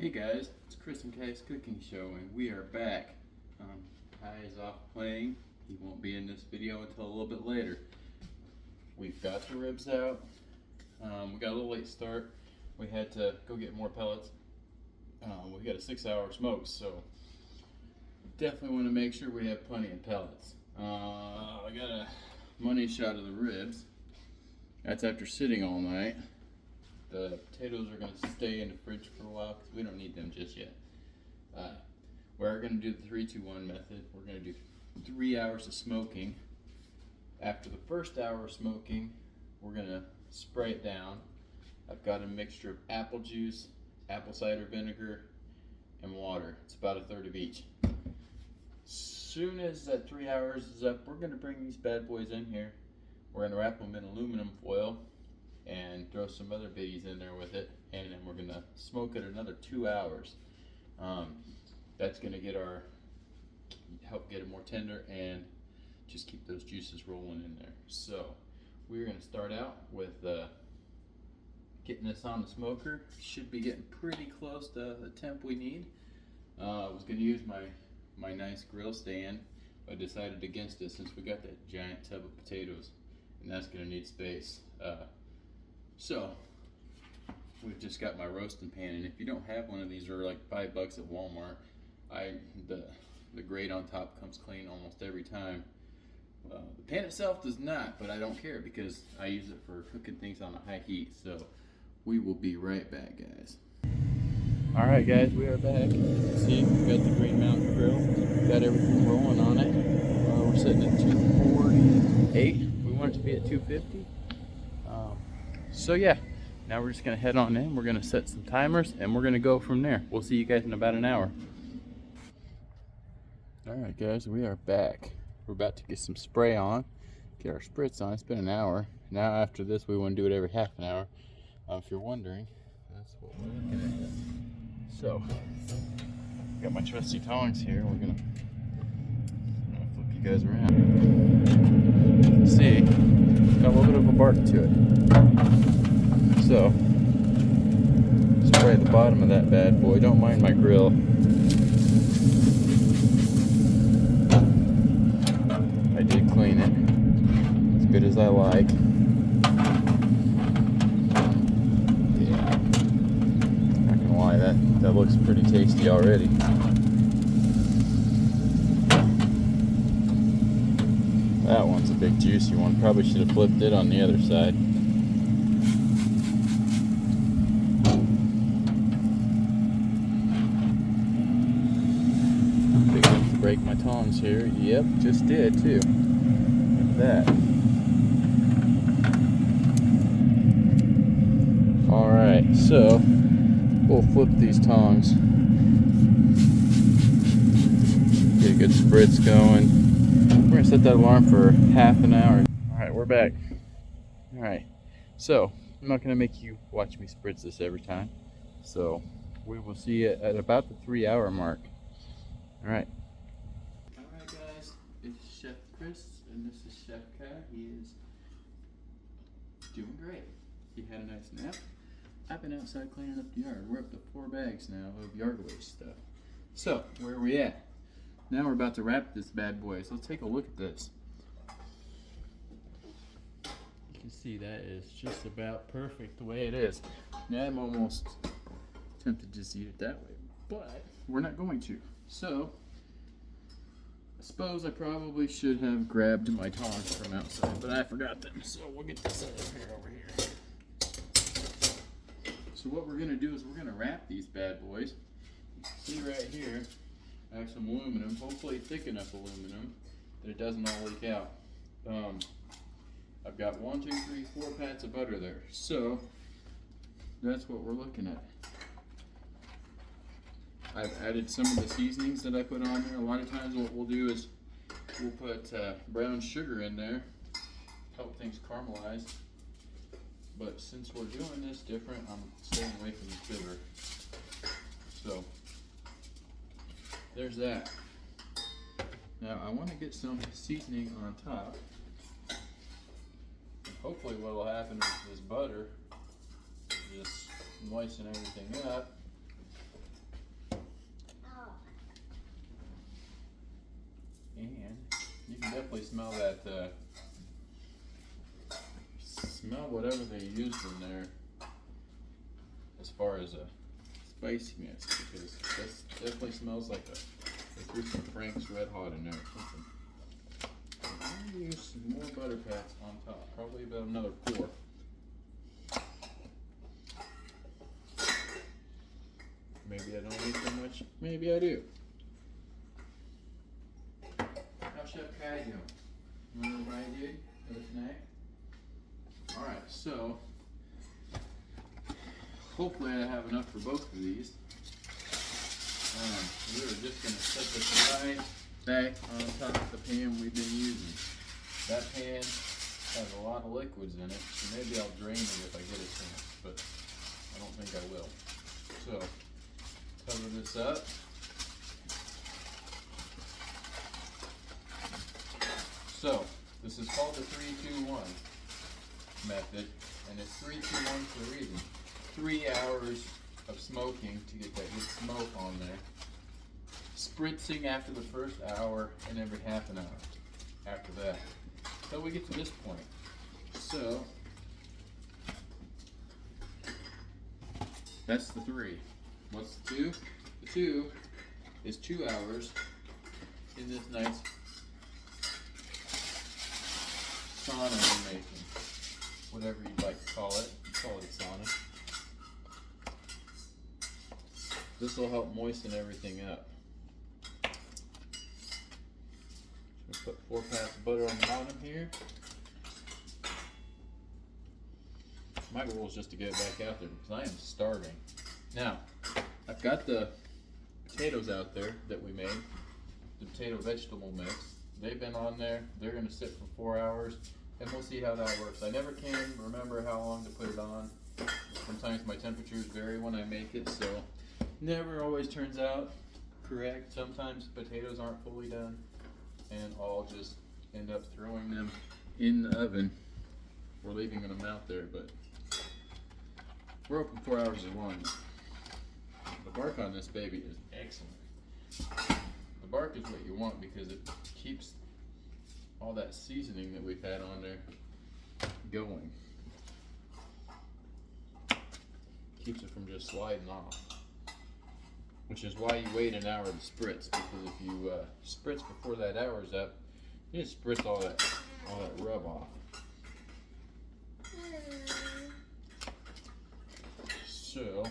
Hey guys, it's Chris and Kai's cooking show and we are back. Kai is off playing. He won't be in this video until a little bit later. We've got the ribs out. We got a little late start. We had to go get more pellets. We got a 6-hour smoke, so definitely want to make sure we have plenty of pellets. I got a money shot of the ribs. That's after sitting all night. The potatoes are going to stay in the fridge for a while because we don't need them just yet. We're going to do the 3-2-1 method. We're going to do 3 hours of smoking. After the first hour of smoking, we're going to spray it down. I've got a mixture of apple juice, apple cider vinegar, and water. It's about a third of each. Soon as that 3 hours is up, we're going to bring these bad boys in here. We're going to wrap them in aluminum foil and throw some other biddies in there with it, and then we're gonna smoke it another 2 hours. That's gonna help get it more tender and just keep those juices rolling in there. So we're gonna start out with getting this on the smoker. Should be getting pretty close to the temp we need. I was gonna use my nice grill stand, but I decided against it since we got that giant tub of potatoes, and that's gonna need space. So we've just got my roasting pan, and if you don't have one of these, they're like $5 at Walmart. The grate on top comes clean almost every time. The pan itself does not, but I don't care because I use it for cooking things on a high heat. So we will be right back, guys. All right, guys, we are back. See, we got the Green Mountain Grill. Got everything rolling on it. We're sitting at 248. We want it to be at 250. So yeah, now we're just gonna head on in. We're gonna set some timers and we're gonna go from there. We'll see you guys in about an hour. All right, guys, we are back. We're about to get some spray on, get our spritz on. It's been an hour. Now after this, we want to do it every half an hour. If you're wondering, that's what we're looking at. So, got my trusty tongs here. We're gonna flip you guys around. See, got a little bit of a bark to it. So, spray the bottom of that bad boy. Don't mind my grill. I did clean it as good as I like. Yeah, not gonna lie, that looks pretty tasty already. That one's a big juicy one. Probably should have flipped it on the other side. Big enough to break my tongs here. Yep, just did too. Look at that. Alright, so we'll flip these tongs. Get a good spritz going. We're gonna set that alarm for half an hour. Alright, we're back. Alright, so I'm not gonna make you watch me spritz this every time. So we will see you at about the 3 hour mark. Alright. Alright guys, it's Chef Chris and this is Chef Kai. He is doing great. He had a nice nap. I've been outside cleaning up the yard. We're up to 4 bags now of yard waste stuff. So, where are we at? Now we're about to wrap this bad boy, so let's take a look at this. You can see that is just about perfect the way it is. Now I'm almost tempted to just eat it that way, but we're not going to. So, I suppose I probably should have grabbed my tongs from outside, but I forgot them, so we'll get this over here. So what we're going to do is we're going to wrap these bad boys. See right here, I have some aluminum, hopefully thick enough aluminum that it doesn't all leak out. I've got 1, 2, 3, 4 pats of butter there. So that's what we're looking at. I've added some of the seasonings that I put on there. A lot of times what we'll do is we'll put brown sugar in there, help things caramelize. But since we're doing this different, I'm staying away from the sugar. So there's that. Now I want to get some seasoning on top. Hopefully what will happen is this butter just moisten everything up. definitely smell that, smell whatever they used in there as far as spiciness, because this definitely smells like they threw some Frank's Red Hot in there or something. I'm gonna use some more butter pats on top, probably about another 4. Maybe I don't need so much, maybe I do. How's Chef Kai doing? Remember what I did for the snack? Alright, so hopefully I have enough for both of these. We're just going to set this right back on top of the pan we've been using. That pan has a lot of liquids in it, so maybe I'll drain it if I get a chance, but I don't think I will. So, cover this up. So, this is called the 3-2-1 method, and it's 3-2-1 for a reason. 3 hours of smoking to get that good smoke on there. Spritzing after the first hour and every half an hour after that. So we get to this point. So, that's the 3. What's the 2? The 2 is 2 hours in this nice sauna we're making. Whatever you'd like to call it. Call it a sauna. This will help moisten everything up. So put 4 pats of butter on the bottom here. My goal is just to get it back out there because I am starving. Now, I've got the potatoes out there that we made, the potato vegetable mix. They've been on there. They're going to sit for 4 hours, and we'll see how that works. I never can remember how long to put it on. Sometimes my temperatures vary when I make it, so never always turns out correct. Sometimes potatoes aren't fully done, and I'll just end up throwing them in the oven. We're leaving them out there, but we're open 4 hours as long. The bark on this baby is excellent. The bark is what you want because it keeps all that seasoning that we've had on there going. Keeps it from just sliding off. Which is why you wait an hour to spritz, because if you spritz before that hour's up, you just spritz all that rub off. So,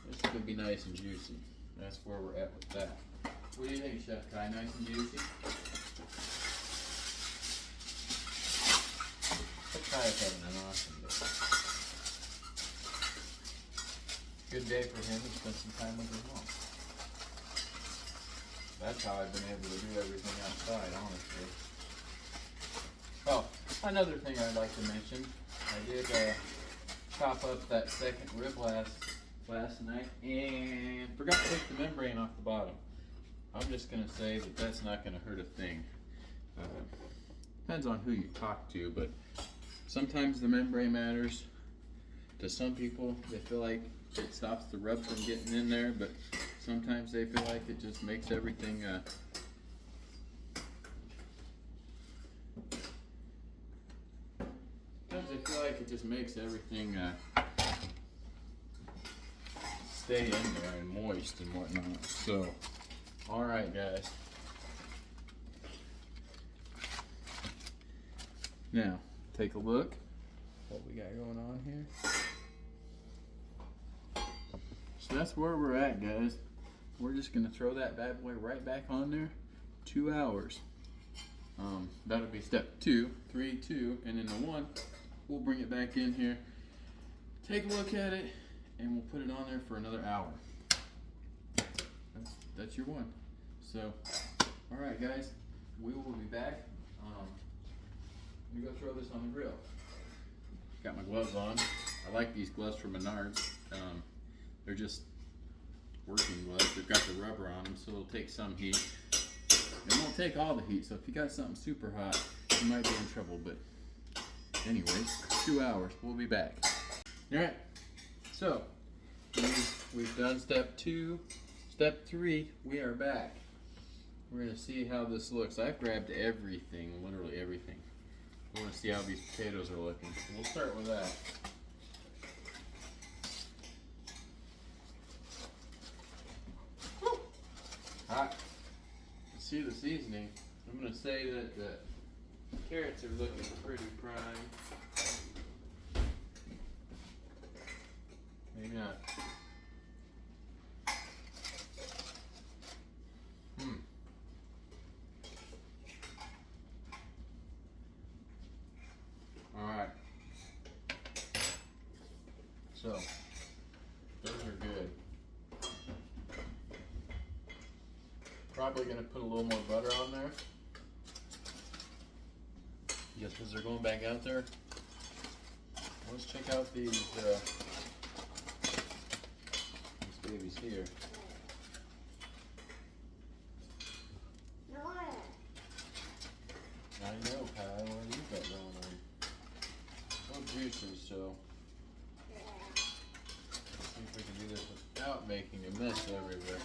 this could be nice and juicy. That's where we're at with that. What do you think, Chef Kai? Nice and juicy? Chef Kai is having an awesome day. Good day for him to spend some time with his mom. That's how I've been able to do everything outside, honestly. Oh, another thing I'd like to mention, I did chop up that second rib last night and forgot to take the membrane off the bottom. I'm just going to say that that's not going to hurt a thing. Depends on who you talk to, but sometimes the membrane matters. To some people, they feel like it stops the rub from getting in there, but sometimes they feel like it just makes everything stay in there and moist and whatnot. So, alright guys. Now, take a look what we got going on here. So that's where we're at, guys. We're just gonna throw that bad boy right back on there. 2 hours. That'll be step 2, 3, 2, and then the 1. We'll bring it back in here, take a look at it, and we'll put it on there for another hour. That's your 1. So, all right, guys, we will be back. Let me go throw this on the grill. Got my gloves on. I like these gloves from Menards. They're just working gloves. They've got the rubber on them, so it'll take some heat. It won't take all the heat, so if you got something super hot, you might be in trouble, but anyways, 2 hours. We'll be back. All right, so we've done step 2. Step 3, we are back. We're gonna see how this looks. I've grabbed everything, literally everything. I want to see how these potatoes are looking. So we'll start with that. Hot. See the seasoning. I'm gonna say that the carrots are looking pretty prime. Maybe not. Alright. So, those are good. Probably going to put a little more butter on there. Just because they're going back out there. Let's check out these babies here. I know, Kyle. What do you got going on? No juices, so let's see if we can do this without making a mess everywhere.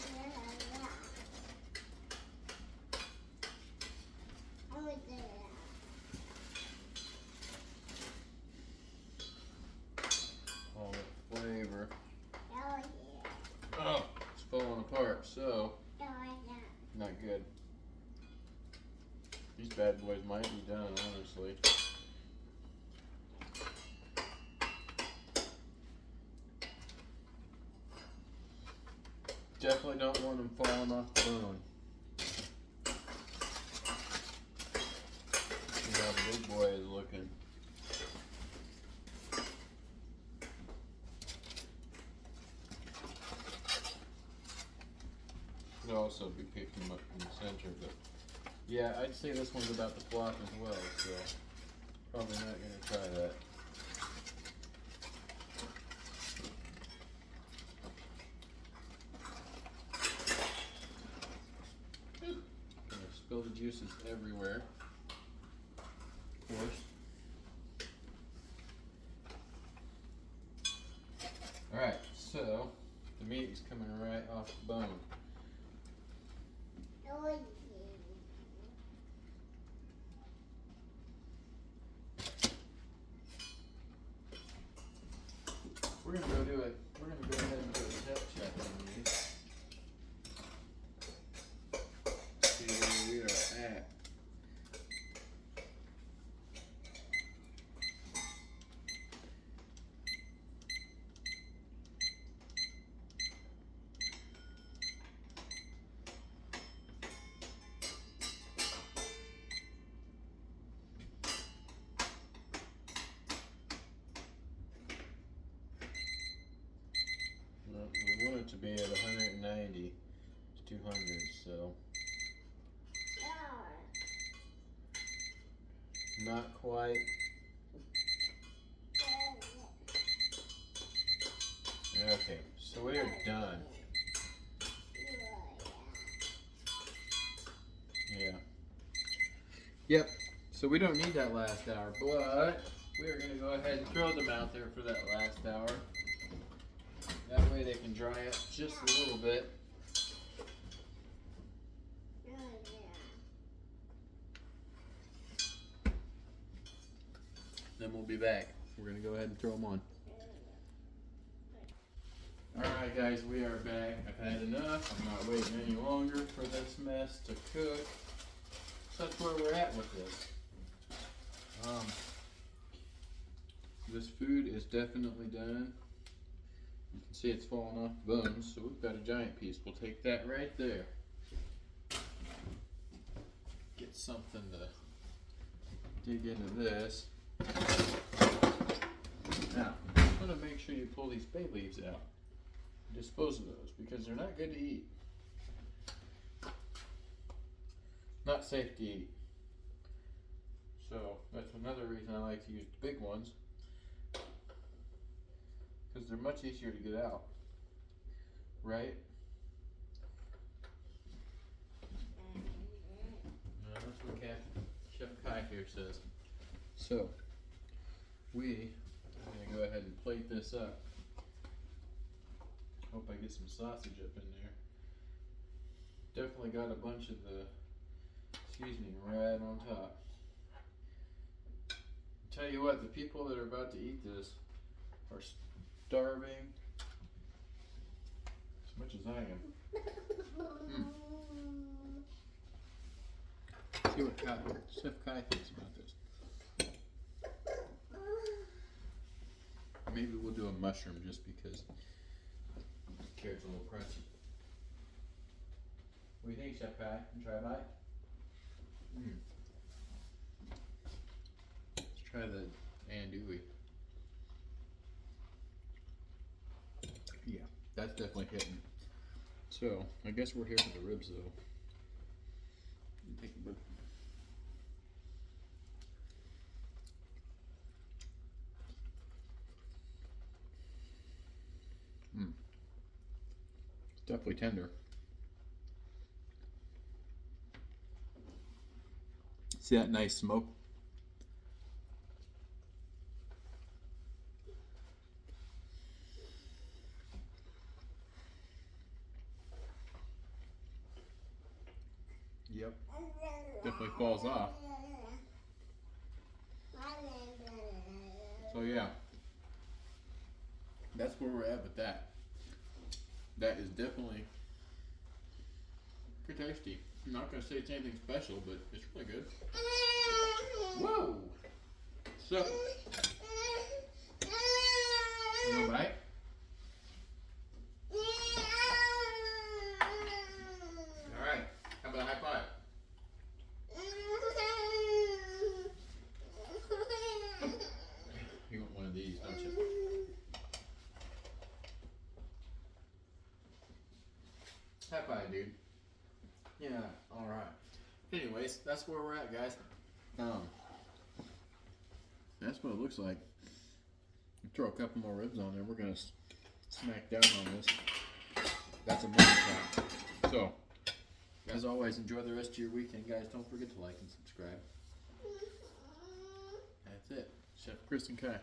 All that flavor. Oh, it's falling apart, so not good. These bad boys might be done, honestly. Definitely don't want them falling off the bone. See how the big boy is looking. Could also be picking them up in the center, but yeah, I'd say this one's about to flop as well, so probably not going to try that. Gonna spill the juices everywhere, of course. Alright, so the meat is coming right off the bone. We're gonna go ahead and do a temp check on these. See where we are at. We want it to be at 190 to 200, so not quite. Okay, so we are done. Yeah. Yep. So we don't need that last hour, but we are going to go ahead and throw them out there for that last hour. That way they can dry up just a little bit. Then we'll be back. We're going to go ahead and throw them on. Alright guys, we are back. I've had enough. I'm not waiting any longer for this mess to cook. So that's where we're at with this. This food is definitely done. You can see it's falling off the bones, so we've got a giant piece. We'll take that right there. Get something to dig into this. Now, I'm going to make sure you pull these bay leaves out. Dispose of those, because they're not good to eat. Not safe to eat. So, that's another reason I like to use the big ones. Because they're much easier to get out, right? That's what Chef Kai here says. So, we are going to go ahead and plate this up. Hope I get some sausage up in there. Definitely got a bunch of the seasoning right on top. Tell you what, the people that are about to eat this are starving as much as I am. See what Chef Kai thinks about this. Maybe we'll do a mushroom just because the carrot's a little crunchy. What do you think, Chef Kai? Can you try a bite? Let's try the andouille. Yeah, that's definitely hitting. So, I guess we're here for the ribs though. Take a bit. Definitely tender. See that nice smoke? Yep. Definitely falls off. So yeah, that's where we're at with that. That is definitely pretty tasty. I'm not gonna say it's anything special, but it's really good. Whoa! So, you want a bite? Alright, how about a high five? You want one of these, don't you? High five, dude. Yeah, alright. Anyways, that's where we're at, guys. That's what it looks like. Throw a couple more ribs on there. We're gonna smack down on this. That's a money shot. So, as always, enjoy the rest of your weekend, guys. Don't forget to like and subscribe. That's it. Chef Chris and Kai.